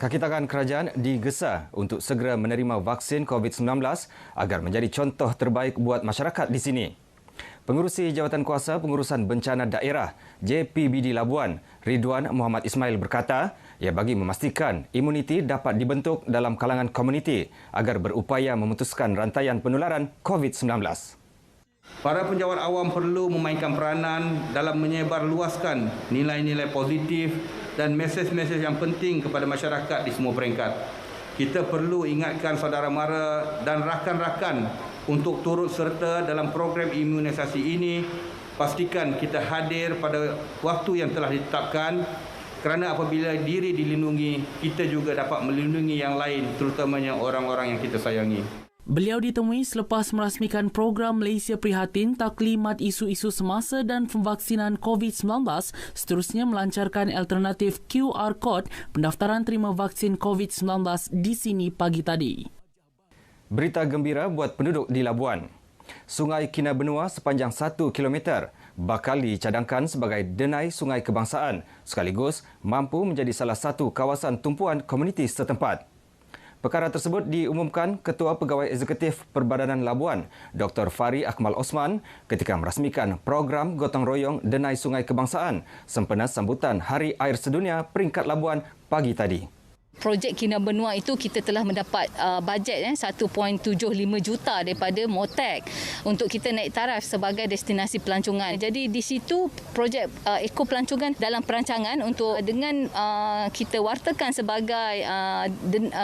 Kaki tangan kerajaan digesa untuk segera menerima vaksin COVID-19 agar menjadi contoh terbaik buat masyarakat di sini. Pengerusi Jawatan Kuasa Pengurusan Bencana Daerah JPBD Labuan, Ridwan Muhammad Ismail berkata, ia bagi memastikan imuniti dapat dibentuk dalam kalangan komuniti agar berupaya memutuskan rantaian penularan COVID-19. Para penjawat awam perlu memainkan peranan dalam menyebarluaskan nilai-nilai positif dan mesej-mesej yang penting kepada masyarakat di semua peringkat. Kita perlu ingatkan saudara mara dan rakan-rakan untuk turut serta dalam program imunisasi ini. Pastikan kita hadir pada waktu yang telah ditetapkan kerana apabila diri dilindungi, kita juga dapat melindungi yang lain, terutamanya orang-orang yang kita sayangi. Beliau ditemui selepas merasmikan program Malaysia Prihatin taklimat isu-isu semasa dan pemvaksinan COVID-19, seterusnya melancarkan alternatif QR Code pendaftaran terima vaksin COVID-19 di sini pagi tadi. Berita gembira buat penduduk di Labuan. Sungai Kinabenua sepanjang 1 km bakal dicadangkan sebagai denai sungai kebangsaan sekaligus mampu menjadi salah satu kawasan tumpuan komuniti setempat. Perkara tersebut diumumkan Ketua Pegawai Eksekutif Perbadanan Labuan, Dr. Fari Akmal Osman ketika merasmikan program gotong royong Denai Sungai Kebangsaan sempena sambutan Hari Air Sedunia peringkat Labuan pagi tadi. Projek Kinabenua itu kita telah mendapat bajet 1.75 juta daripada MOTEC untuk kita naik taraf sebagai destinasi pelancongan. Jadi di situ projek Eko Pelancongan dalam perancangan untuk dengan kita wartakan sebagai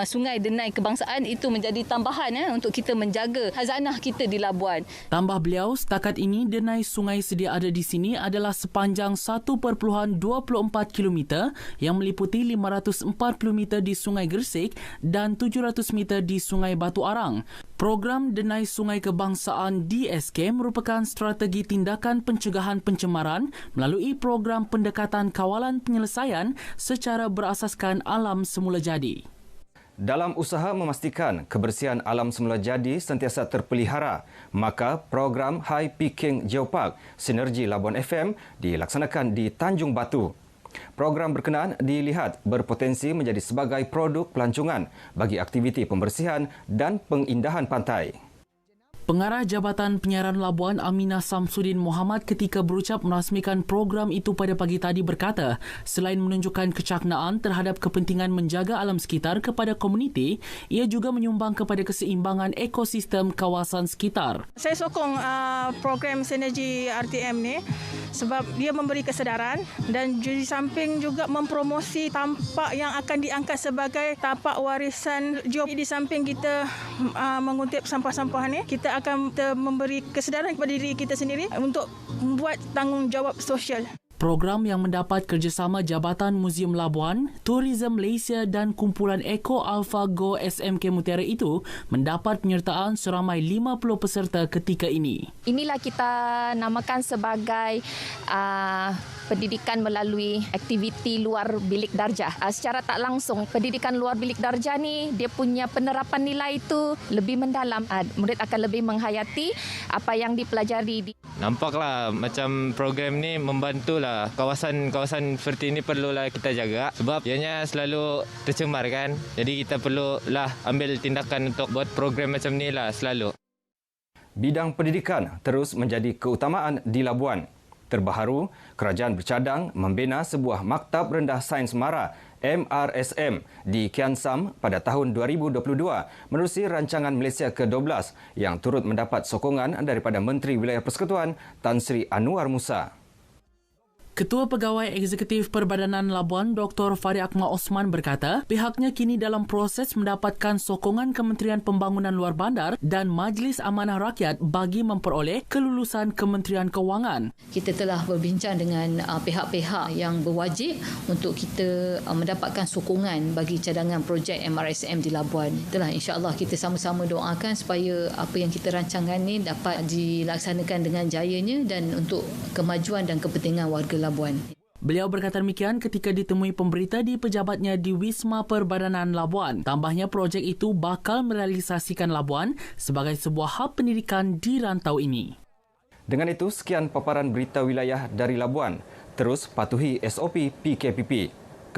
Sungai Denai Kebangsaan itu menjadi tambahan untuk kita menjaga khazanah kita di Labuan. Tambah beliau, setakat ini denai sungai sedia ada di sini adalah sepanjang 1.24 km yang meliputi 540 meter di Sungai Gersik dan 700 meter di Sungai Batu Arang. Program Denai Sungai Kebangsaan DSK merupakan strategi tindakan pencegahan pencemaran melalui program pendekatan kawalan penyelesaian secara berasaskan alam semula jadi. Dalam usaha memastikan kebersihan alam semula jadi sentiasa terpelihara, maka program High Peaking Geopark Sinergi Labuan FM dilaksanakan di Tanjung Batu. Program berkenaan dilihat berpotensi menjadi sebagai produk pelancongan bagi aktiviti pembersihan dan pengindahan pantai. Pengarah Jabatan Penyiaran Labuan Aminah Samsudin Muhammad ketika berucap merasmikan program itu pada pagi tadi berkata, selain menunjukkan kecaknaan terhadap kepentingan menjaga alam sekitar kepada komuniti, ia juga menyumbang kepada keseimbangan ekosistem kawasan sekitar. Saya sokong program Sinergi RTM ni sebab dia memberi kesedaran dan di samping juga mempromosi tapak yang akan diangkat sebagai tapak warisan geopark. Di samping kita mengutip sampah-sampah ni, kita akan memberi kesedaran kepada diri kita sendiri untuk membuat tanggungjawab sosial. Program yang mendapat kerjasama Jabatan Muzium Labuan, Tourism Malaysia dan kumpulan Eko Alpha Go SMK Mutiara itu mendapat penyertaan seramai 50 peserta ketika ini. Inilah kita namakan sebagai pendidikan melalui aktiviti luar bilik darjah. Secara tak langsung, pendidikan luar bilik darjah ni dia punya penerapan nilai itu lebih mendalam. Murid akan lebih menghayati apa yang dipelajari. Nampaklah macam program ni membantulah. Kawasan-kawasan seperti ini perlulah kita jaga sebab ianya selalu tercemar kan. Jadi kita perlulah ambil tindakan untuk buat program macam ni lah selalu. Bidang pendidikan terus menjadi keutamaan di Labuan. Terbaru, kerajaan bercadang membina sebuah Maktab Rendah Sains Mara MRSM di Kian Sam pada tahun 2022 menerusi rancangan Malaysia ke-12 yang turut mendapat sokongan daripada Menteri Wilayah Persekutuan Tan Sri Anwar Musa. Ketua Pegawai Eksekutif Perbadanan Labuan Dr. Fari Akmal Osman berkata, pihaknya kini dalam proses mendapatkan sokongan Kementerian Pembangunan Luar Bandar dan Majlis Amanah Rakyat bagi memperoleh kelulusan Kementerian Kewangan. Kita telah berbincang dengan pihak-pihak yang berwajib untuk kita mendapatkan sokongan bagi cadangan projek MRSM di Labuan. Itulah insya-Allah kita sama-sama doakan supaya apa yang kita rancangkan ni dapat dilaksanakan dengan jayanya dan untuk kemajuan dan kepentingan warga Labuan. Beliau berkata demikian ketika ditemui pemberita di pejabatnya di Wisma Perbadanan Labuan. Tambahnya, projek itu bakal merealisasikan Labuan sebagai sebuah hub pendidikan di rantau ini. Dengan itu, sekian paparan berita wilayah dari Labuan. Terus patuhi SOP PKPP.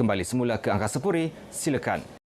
kembali semula ke Angkasa Puri, silakan.